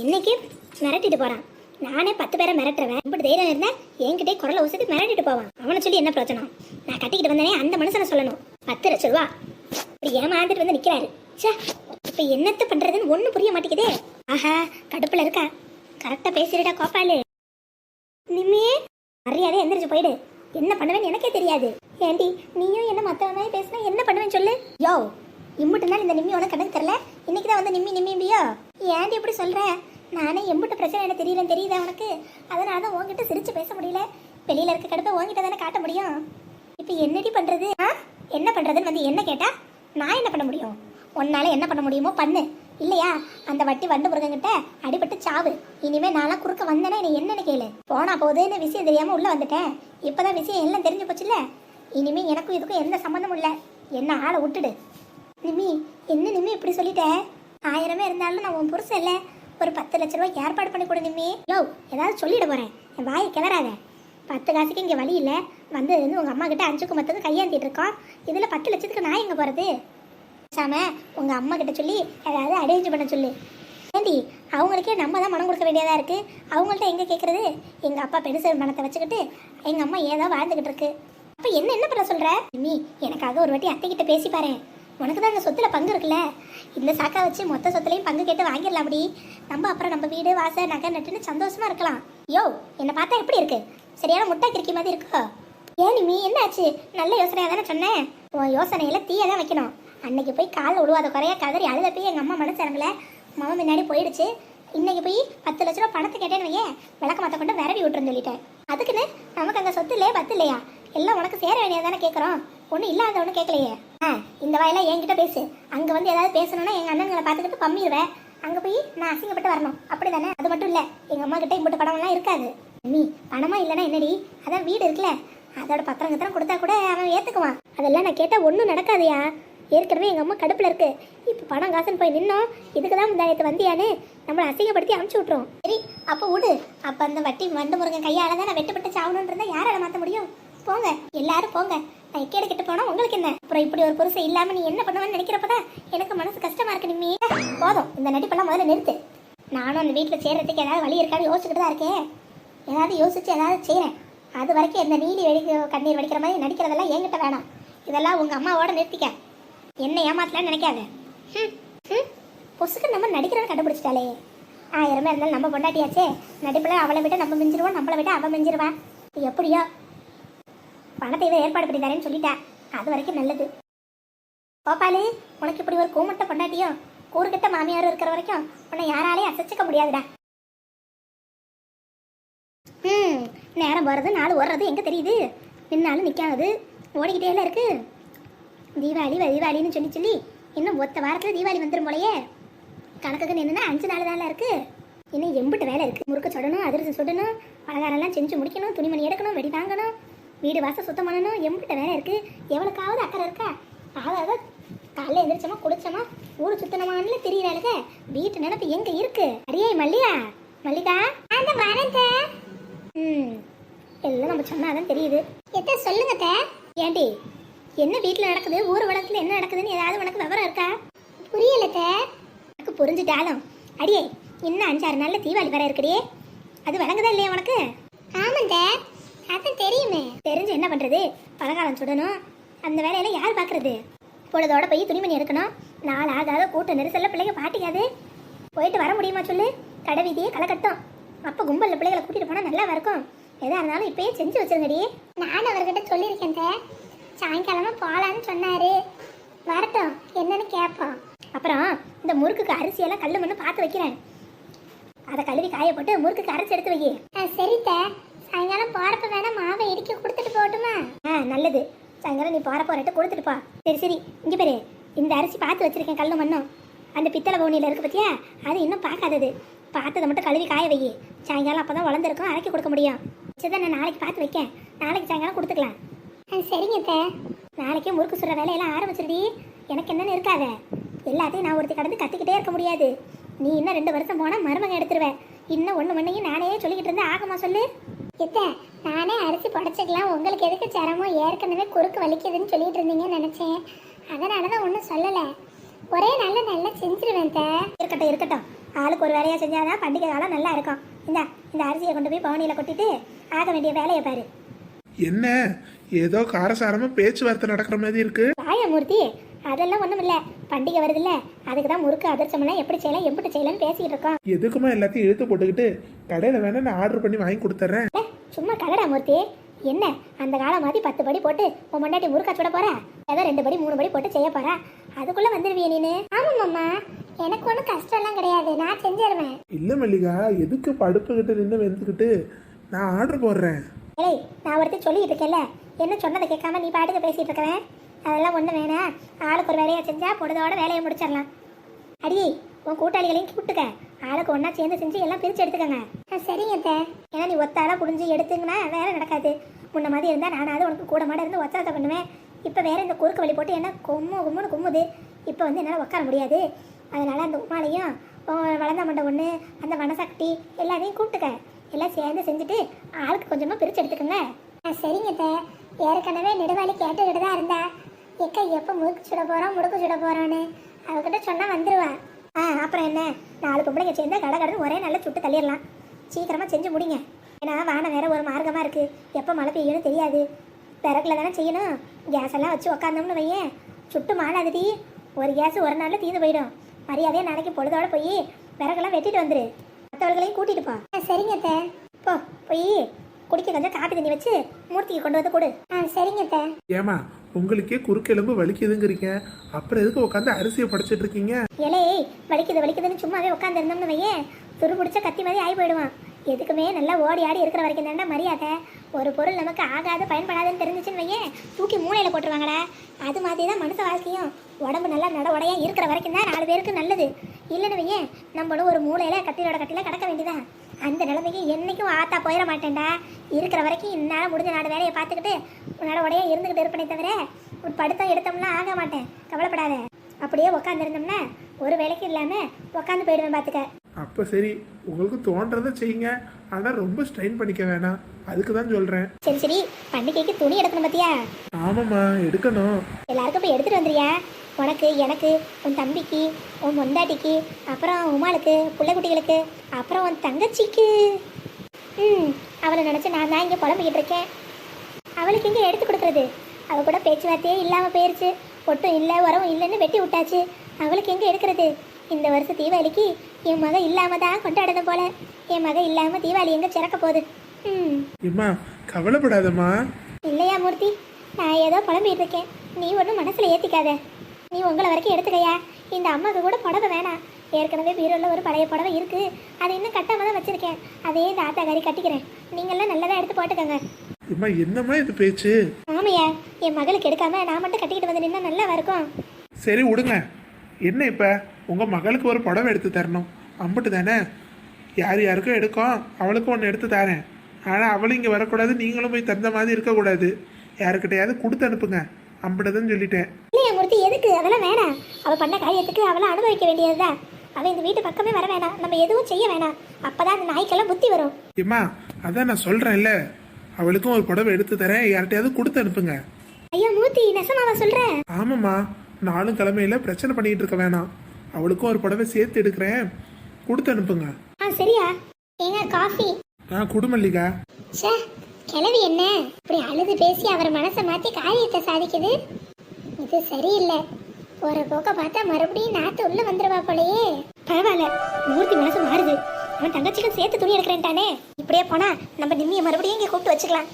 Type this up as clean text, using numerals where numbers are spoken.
இன்னைக்கு மிரட்டிட்டு போறான். நானே 10 பேரை மிரட்டுறவன். இப்படி தைரியம் இருந்தா என்கிட்டே குரலை ஊசிட்டு மிரட்டிட்டு போவான். அவனை சொல்லி என்ன பிரச்சனை? நான் கட்டிக்கிட்டு வந்தேனே அந்த மனுஷனை சொல்லணும். 10 லட்சம் ரூபா இப்படி ஏமாந்துட்டு வந்து நிக்கிறாரு. சே, இப்ப என்னத்த பண்றதுன்னு ஒண்ணும் புரிய மாட்டேங்குதே. ஆஹா, கடுப்புல இருக்கா. கரெக்டா பேசிடுடா கோபாலு. நிம்மியே மரியாதை எந்திரிச்சு போயிடு. என்ன பண்ணுவேன்னு எனக்கே தெரியாது. ஏண்டி நீயும் என்ன மத்தவங்க மாதிரி பேசினா என்ன பண்ணுவேன்னு சொல்லு. யோ, இம்புட்டு நாள் இந்த நிம்மி உனக்கு கணக்கு தெரியல, இன்னைக்குதான் வந்து நிம்மி நிம்மியோ? ஏண்டி இப்படி சொல்ற? நானே எம்புட்டு பிரச்சனை என்ன தெரியலன்னு தெரியுதா உனக்கு? அதனால தான் உங்ககிட்ட சிரிச்சு பேச முடியல. வெளியில இருக்க கடுப்பை உங்ககிட்ட தானே காட்ட முடியும். இப்ப என்னடி பண்றது? என்ன பண்றதுன்னு வந்து என்ன கேட்டா நான் என்ன பண்ண முடியும்? உன்னால என்ன பண்ண முடியுமோ பண்ணு. இல்லையா அந்த வட்டி வண்டு முருகன்கிட்ட அடிபட்டு சாவு. இனிமே நான்லாம் குறுக்க வந்தேன்னா நீ என்னன்னு கேளு. போனா போகுதுன்னு விஷயம் தெரியாம உள்ள வந்துட்டேன். இப்பதான் விஷயம் எல்லாம் தெரிஞ்சு போச்சுல்ல. இனிமே எனக்கும் இதுக்கும் எந்த சம்மந்தமும் இல்லை. என்ன ஆளை விட்டுடு. நிம்மி, என்ன நிம்மி இப்படி சொல்லிட்ட? 1000 இருந்தாலும் நான் உன் புருஷன் இல்லை. ஒரு 10 லட்ச ரூபாய் ஏற்பாடு பண்ணி கொடு நிம்மி. யோ, ஏதாவது சொல்லிட போறேன். என் வாயை கிளறாத. 10 காசுக்கு இங்கே வழி இல்லை. வந்து உங்கள் அம்மா கிட்ட 5க்கு மொத்தத்துக்கு கையாந்திட்டு இருக்கோம். இதில் 10 லட்சத்துக்கு நான் எங்கே போகிறது? சாம உங்கள் அம்மா கிட்ட சொல்லி ஏதாவது அரேஞ்ச் பண்ண சொல்லு. ஏண்டி அவங்களுக்கே நம்ம தான் மனம் கொடுக்க வேண்டியதாக இருக்குது. அவங்கள்ட்ட எங்கே கேட்குறது? எங்கள் அப்பா பெருசு பணத்தை வச்சுக்கிட்டு எங்கள் அம்மா ஏதோ வாழ்ந்துக்கிட்டு இருக்கு. அப்போ என்ன பண்ண சொல்கிற? நிம்மி, எனக்காக ஒரு வாட்டி அத்தைக்கிட்ட பேசி பாரு. உனக்கு தான் அந்த சொத்துல பங்கு இருக்குல்ல. இந்த சாக்கா வச்சு மொத்த சொத்துலையும் பங்கு கேட்டு வாங்கிடலாம். அப்படி நம்ம அப்புறம் நம்ம வீடு வாசல் நகை நட்டுன்னு சந்தோஷமா இருக்கலாம். யோ, என்னை பார்த்தா எப்படி இருக்கு? சரியான முட்டை கிறுக்கி மாதிரி இருக்கோ? ஏன் நிம்மி, என்ன ஆச்சு? நல்ல யோசனையாக தானே சொன்னேன். உன் யோசனையில தீயை தான் வைக்கணும். அன்னைக்கு போய் காலில் விழுவாத குறையா கதறி அழுத போய் எங்கள் அம்மா மனசு இறங்கல. மாமா முன்னாடி போயிடுச்சு. இன்னைக்கு போய் 10 லட்ச ரூபா பணத்தை கேட்டேன்னு வையே, விளக்க மாற்ற கொண்டு விரவி விட்டுருன்னு சொல்லிட்டேன். அதுக்குன்னு நமக்கு அங்கே சொத்து இல்லையே 10 இல்லையா? எல்லாம் உனக்கு சேர வேண்டியதானே கேட்குறோம். ஒன்றும் இல்லாத ஒன்றும் கேட்கலையே. இந்த வாயில என்கிட்ட பேசு. அங்கே வந்து ஏதாவது பேசணும்னா எங்கள் அண்ணன்களை பார்த்துக்கிட்டு பம்மிடுவேன். அங்கே போய் நான் அசிங்கப்பட்டு வரணும், அப்படி தானே? அது மட்டும் இல்லை, எங்கள் அம்மா கிட்ட இம்பட்டு பணம்லாம் இருக்காது. நீ பணமா இல்லைன்னா என்னடி? அதான் வீடு இருக்குல்ல, அதோட பத்திரம் கொடுத்தா கூட அவன் ஏற்றுக்குவான். அதெல்லாம் நான் கேட்டால் ஒன்றும் நடக்காதையா. ஏற்கனவே எங்கள் அம்மா கடுப்பில் இருக்கு. இப்போ பணம் காசுன்னு போய் நின்னோம். இதுக்கு தான் முந்தாயத்தை வந்தியான்னு நம்மளை அசிங்கப்படுத்தி அமுச்சு விட்ருவோம். சரி, அப்போ விடு. அப்போ அந்த வட்டி வண்டு முருகன் கையால் தான் நான் வெட்டுப்பட்டு சாவணுன்றதை யாரால மாற்ற முடியும்? போங்க எல்லாரும் போங்க. நான் கேடு கிட்ட போனா உங்களுக்கு என்ன? அப்புறம் இப்படி ஒரு புருஷன் இல்லாம நீ என்ன பண்ணுவேன்னு நினைக்கிறப்பதான் எனக்கு மனசு கஷ்டமா இருக்கு. நிம்மி, போதும், இந்த நடிப்பெல்லாம் முதல்ல நிறுத்து. நானும் அந்த வீட்டில் சேர்றதுக்கு ஏதாவது வழி இருக்கான்னு யோசிச்சுட்டு தான் இருக்கேன். ஏதாவது யோசிச்சு ஏதாவது செய்யறேன். அது வரைக்கும் இந்த நீலி கண்ணீர் வடிக்கிற மாதிரி நடிக்கிறதெல்லாம் என்கிட்ட வேணாம். இதெல்லாம் உங்க அம்மாவோட நிறுத்திக்க. என்ன ஏமாத்தலான்னு நினைக்காத. பொசுக்கு நம்ம நடிக்கிறத கண்டுபிடிச்சிட்டாலே. 1000 இருந்தாலும் நம்ம பொண்டாட்டியாச்சே. நடிப்புல அவளை விட நம்ம மிஞ்சிருவோம், நம்மளை விட அவன் மிஞ்சிருவான். எப்படியோ பணத்தை இதை ஏற்பாடு பண்ணி தரேன்னு சொல்லிட்டேன். அது வரைக்கும் நல்லது. கோபாலு, உனக்கு இப்படி ஒரு கூமட்ட பொண்டாட்டியோ கூறுகிட்ட மாமியாரும் இருக்கிற வரைக்கும் உன்னை யாராலையும் அசைச்சிக்க முடியாதுடா. நேரம் போகிறது நாள் ஓடுறது எங்கே தெரியுது? நின்னாலும் நிற்காது, ஓடிக்கிட்டே எல்லாம் இருக்கு. தீபாவளி தீபாவளின்னு சொல்லி இன்னும் ஒத்த வாரத்தில் தீபாவளி வந்துடும் போலையே. கணக்குக்கு நின்றுனா 5 நாள் தானே இருக்கு. இன்னும் எம்பிட்டு வேலை இருக்குது. முறுக்கு சுடணும், அதிரசம் சுடணும், பலகாரம்லாம் செஞ்சு முடிக்கணும், துணிமணி எடுக்கணும், வெடி வாங்கணும், வீடு வாசல் சுத்தம் பண்ணணும். எம்பிட்ட வேலை இருக்குது. எவ்வளோக்காவது அக்கறை இருக்கா? அதாவது காலையில் எழுந்திரிச்சோமா, குளிச்சோமா, ஊர் சுத்தனமானு தெரியறாளுங்க. வீட்டு நினைப்பு எங்கே இருக்கு? அடியே மல்லிகா அந்த வரத எல்லாம் நம்ம சொன்னாதான் தெரியுது. எத்த சொல்லுங்க. ஏண்டி, என்ன வீட்டில் நடக்குது, ஊர் வழக்கில் என்ன நடக்குதுன்னு ஏதாவது உனக்கு விவரம் இருக்கா? புரியலத்த. எனக்கு புரிஞ்சுட்டாலும் அடியே, இன்னும் 5-6 நாளில் தீபாவளி வர இருக்குடியே. அது விளங்குதா இல்லையா உனக்கு? ஆமாங்க, அதான் தெரியுமே. தெரிஞ்சு என்ன பண்ணுறது? பலகாரம் சுடணும், அந்த வேலையெல்லாம் யார் பார்க்குறது? பொழுதோட போய் துணிமணி எடுக்கணும். நாள் ஆகாத கூட்ட நெரிசல்ல பிள்ளைங்க பாட்டிக்காது. போயிட்டு வர முடியுமா சொல்லு? கடை வீதியே களை கட்டும். அப்போ கும்பலில் பிள்ளைகளை கூட்டிகிட்டு போனால் நல்லா இருக்கும். எதாக இருந்தாலும் இப்போயே செஞ்சு வச்சிருங்கடி. நான் அவர்கிட்ட சொல்லியிருக்கேன். சாயங்காலமாக போகலான்னு சொன்னார். வரட்டும், என்னன்னு கேட்போம். அப்புறம் இந்த முறுக்குக்கு அரிசியெல்லாம் கல் மண்ணு பார்த்து வைக்கிறேன். அதை கழுவி காய போட்டு முறுக்குக்கு அரைச்சி எடுத்து வை. சரித்த, சாயங்காலம் போறப்ப வேணா மாவை இடிக்க கொடுத்துட்டு போட்டுமா? நல்லது. சாயங்காலம் நீ போறப்ப ரெட்டு கொடுத்துட்டு போ. சரி, இங்கே பேரு, இந்த அரிசி பார்த்து வச்சிருக்கேன் கல்லும் மண்ணும். அந்த பித்தளை பவுனியில் இருக்கு பத்தியா, அது இன்னும் பார்க்காதது. பார்த்ததை மட்டும் கழுவி காய வை. சாயங்காலம் அப்பதான் வளர்ந்துருக்கும், அரைக்கி கொடுக்க முடியும். சரிதான், நான் நாளைக்கு பார்த்து வைக்கேன். நாளைக்கு சாயங்காலம் கொடுத்துக்கலாம். சரிங்க. நாளைக்கே முறுக்கு சுடுற வேலையெல்லாம் ஆரம்பிச்சிருடி. எனக்கு என்னன்னு இருக்காத. எல்லாத்தையும் நான் ஒருத்தி கடந்து கத்திக்கிட்டே இருக்க முடியாது. நீ இன்னும் 2 வருஷம் போனால் மருமகன் எடுத்துருவேன். இன்னும் 1 மண்ணையும் நானே சொல்லிக்கிட்டு இருந்தா ஆகுமா சொல்லு? நானே அரிசி புடச்சிக்கலாம், உங்களுக்கு எதுக்கு சிரமம்? ஏற்கனவே குறுக்கு வலிக்குதுன்னு சொல்லிட்டு இருந்தீங்கன்னு நினைச்சேன். அதனாலதான் ஒன்றும் சொல்லலை. ஒரே நாளில் நல்லா செஞ்சிருவேன். இருக்கட்டும், ஆளுக்கு ஒரு வேலையாக செஞ்சாதான் பண்டிகை காலம் நல்லா இருக்கும். இந்த அரிசியை கொண்டு போய் பவனியில் கொட்டிட்டு ஆக வேண்டிய வேலையை பாரு. என்ன ஏதோ காரசாரமா பேச்சுவார்த்தை நடக்கிற மாதிரி இருக்கு. வாயமூர்த்தி, அதெல்லாம் ஒன்றும் இல்லை. பண்டிகை வருதுல்ல, அதுக்கு தான் முறுக்கு அதிர்ச்சமெல்லாம் எப்படி செய்யலாம் எப்படி செய்யலாம்னு பேசிக்கிட்டு இருக்கோம். எதுக்குமா எல்லாத்தையும் இழுத்து போட்டுக்கிட்டு கடையில வேணா நான் ஆர்டர் பண்ணி வாங்கி கொடுத்துட்றேன். சும்மா கடடா மூர்த்தி. என்ன அந்த காலம் மாதிரி 10 படி போட்டு உன் முன்னாடி முறுக்கா சுட போற? ஏதோ 2 படி 3 படி போட்டு செய்ய போற, அதுக்குள்ள வந்துருவிய நீனு? ஆமாம்மா, எனக்கு ஒன்றும் கஷ்டம்லாம் கிடையாது, நான் செஞ்சிருவேன். இல்ல மல்லிகா, எதுக்கு படுப்புக்கிட்டு நின்று வெந்துக்கிட்டு, நான் ஆர்டர் போடுறேன். ஏய், நான் ஒருத்தி சொல்லிட்டு இருக்கேன்ல, என்ன சொன்னதை கேட்காம நீ பாட்டுக்கு பேசிட்டு இருக்கவேன். அதெல்லாம் ஒன்றும் வேணாம். ஆளுக்கு ஒரு வேலையை செஞ்சா பொழுதோட வேலையை முடிச்சிடலாம். அடி, உன் கூட்டாளிகளையும் கூப்பிட்டுக்க. ஆளுக்கு ஒன்றா சேர்ந்து செஞ்சு எல்லாம் பிரித்து எடுத்துக்கங்க. சரிங்க அத்தை. ஏன்னா நீ ஒத்தாலாம் புரிஞ்சு எடுத்துங்கன்னா வேலை நடக்காது. முன்ன மாதிரி இருந்தால் நானாவது உனக்கு கூட மாட இருந்து ஒத்தாரத்தை பண்ணுவேன். இப்போ வேற இந்த குறுக்கு வழி போட்டு என்ன கும்முன்னு கும்முது. இப்போ வந்து என்னால் உட்கார முடியாது. அதனால் அந்த உமாலையும் வளர்ந்த மண்டை ஒன்று, அந்த வனசக்தி எல்லாத்தையும் கூப்பிட்டுக்க. எல்லாம் சேர்ந்து செஞ்சுட்டு ஆளுக்கு கொஞ்சமாக பிரித்து எடுத்துக்கோங்க. சரிங்க அத்தை. ஏற்கனவே நெடுவாளி கேட்டுக்கிட்டு தான் இருந்தா, எக்கா எப்போ முறுக்கு சுட போகிறோம் முறுக்கு சுட போகிறோன்னு அவகிட்ட சொன்னால் வந்துடுவா. அப்புறம் என்ன, 4 பொம்பளைங்க சேர்ந்தா கடை கடன் ஒரே நல்ல சுட்டு தள்ளிடலாம். சீக்கிரமாக செஞ்சு முடிங்க. ஏன்னா வானம் வேற ஒரு மார்க்கமாக இருக்குது. எப்போ மழை பெய்யணும் தெரியாது. பிறகுல தானே செய்யணும். கேஸ் எல்லாம் வச்சு உக்காந்தோம்னு வையேன், சுட்டு மாலாதுடி. ஒரு கேஸ் ஒரு நாளில் தீர்ந்து போயிடும். மரியாதையாக நாளைக்கு பொழுதோட போய் விறகெல்லாம் வெட்டிட்டு வந்துரு. மற்றவர்களையும் கூட்டிட்டு போ. சரிங்க அத்தை. போ போய் குடிக்க கொஞ்சம் காப்பி தண்ணி வச்சு மூர்த்திக்கு கொண்டு வந்து கொடு. சரிங்க அத்தை. ஏமா, உங்களுக்கே குறுக்கெலும்பு வலிக்குதுங்கிறீங்க, அப்புறம் எதுக்கு உட்காந்து அரிசியை படைச்சிட்டு இருக்கீங்க? இலே, வலிக்குதுன்னு சும்மாவே உட்காந்து இருந்தோம்னு வையேன், துரு பிடிச்ச கத்தி மாதிரி ஆகி போயிடுவான். எதுக்குமே நல்லா ஓடி ஆடி இருக்கிற வரைக்கும் தாண்டா மரியாதை. ஒரு பொருள் நமக்கு ஆகாது பயன்படாதுன்னு தெரிஞ்சிச்சுன்னு வையேன், தூக்கி மூளையில போட்டுருவாங்கடா. அது மாதிரி தான் மனுஷ வாழ்க்கையும். உடம்பு நல்லா நடவடையா இருக்கிற வரைக்கும் தான் 4 பேருக்கு நல்லது. இல்லைன்னு வையேன், நம்மளும் ஒரு மூளையில கட்டிலோட கட்டில கிடக்க வேண்டியதான். அந்த நிலைமைக்கு என்னைக்கும் ஆத்தா போயிட மாட்டேன்டா. இருக்கிற வரைக்கும் என்னால் முடிஞ்ச 4 வேலையை பார்த்துக்கிட்டு நடவடையா இருந்துக்கிட்டு இருப்பேனே தவிர ஒரு படுத்தம் எடுத்தோம்னா ஆக மாட்டேன். கவலைப்படாத. அப்படியே உட்காந்துருந்தோம்னா ஒரு வேலைக்கும் இல்லாமல் உட்காந்து போயிடுவேன் பார்த்துக்க. அப்போ சரி, உங்களுக்கு தோன்றதை செய்யுங்க, ஆனால் ரொம்ப ஸ்ட்ரெயின் பண்ணிக்க வேணாம். அதுக்கு தான் சொல்கிறேன். சரி, பண்டிகைக்கு துணி எடுக்கணும் பார்த்தியா? ஆமாம்மா, எடுக்கணும். எல்லாருக்கும் போய் எடுத்துகிட்டு வந்துறியா? உனக்கு, எனக்கு, உன் தம்பிக்கு, உன் பொண்டாட்டிக்கு, அப்புறம் உமாளுக்கு, பிள்ளைக்குட்டிகளுக்கு, அப்புறம் உன் தங்கச்சிக்கு. அவளை நினச்சி நான் தான் இங்கே புலம்பிக்கிட்டு இருக்கேன். அவளுக்கு இங்கே எடுத்து கொடுக்குறது? அவள் கூட பேச்சுவார்த்தையே இல்லாமல் போயிடுச்சு. ஒட்டும் இல்லை உரவும் இல்லைன்னு வெட்டி விட்டாச்சு. அவளுக்கு எங்கே எடுக்கிறது? இந்த வருஷம் தீபாவளிக்கு என் மக இல்லாம தான் கொண்டாடணும் போல. என் மக இல்லாம தீபாவளி எங்க சிறக்க போகுது. கவலைப்படாதம்மா. இல்லையா மூர்த்தி, நான் ஏதோ புலம்பிட்டு இருக்கேன். நீ ஒன்றும் மனசுல ஏத்திக்காத. நீ உங்களை வரைக்கும் எடுத்துக்கையா. இந்த அம்மாவுக்கு கூட புடவை வேணாம். ஏற்கனவே பீரோல ஒரு பழைய புடவை இருக்கு, அதை இன்னும் கட்டாம தான் வச்சிருக்கேன். அதே இந்த ஆத்தாக்காரி கட்டிக்கிறேன். நீங்கெல்லாம் நல்லதா எடுத்து போட்டுக்கோங்க. என்னம்மா இது பேச்சு? ஆமையா, என் மகளுக்கு எடுக்காம நான் மட்டும் கட்டிக்கிட்டு வந்து நின்னா நல்லா இருக்கும். சரி விடுங்க. என்ன இப்போ உங்கள் மகளுக்கு ஒரு புடவை எடுத்து தரணும், அம்பிட்டு தானே? யார் யாருக்கும் எடுக்கும், அவளுக்கும் ஒன்று எடுத்து தரேன். ஆனால் அவளும் இங்கே வரக்கூடாது, நீங்களும் போய் தந்த மாதிரி இருக்கக்கூடாது. யாருக்கிட்டையாவது கொடுத்து அனுப்புங்க, அம்பிட்டதுன்னு சொல்லிட்டேன். இல்லையா மூர்த்தி, எதுக்கு? அதெல்லாம் வேணாம். அவள் பண்ண காரியத்துக்கு அவளை அனுபவிக்க வேண்டியதுதான். அவள் இந்த வீட்டு பக்கமே வர வேணாம், நம்ம எதுவும் செய்ய வேணாம். அப்போதான் அந்த நாய்க்கெல்லாம் புத்தி வரும். ஏம்மா, அதான் நான் சொல்கிறேன்ல, அவளுக்கும் ஒரு புடவை எடுத்து தரேன், யார்கிட்டையாவது கொடுத்து அனுப்புங்க. ஐயா மூர்த்தி, நெசமாவா சொல்கிறேன்? ஆமாம்மா, நானும் கிழமையில பிரச்சனை பண்ணிக்கிட்டு இருக்க வேணாம். அவளுக்கும் ஒரு புடவை சேர்த்து எடுக்கிறேன், கொடுத்து அனுப்புங்க. சரியா? ஏங்க காஃபி? குடுமல்லிகா. சே, கிளவி என்ன இப்படி அழுது பேசி அவர் மனசை மாற்றி காரியத்தை சாதிக்குது? இது சரியில்லை. ஒரு போக்க பார்த்தா மறுபடியும் நாத்து உள்ள வந்துருவா போலயே. பரவாயில்ல, மூர்த்தி மனசு மாறுது. அவன் தங்கச்சிக்கும் சேர்த்து துணி எடுக்கிறேன்ட்டானே. இப்படியே போனா நம்ம நிம்மியை மறுபடியும் இங்கே கூப்பிட்டு வச்சுக்கலாம்.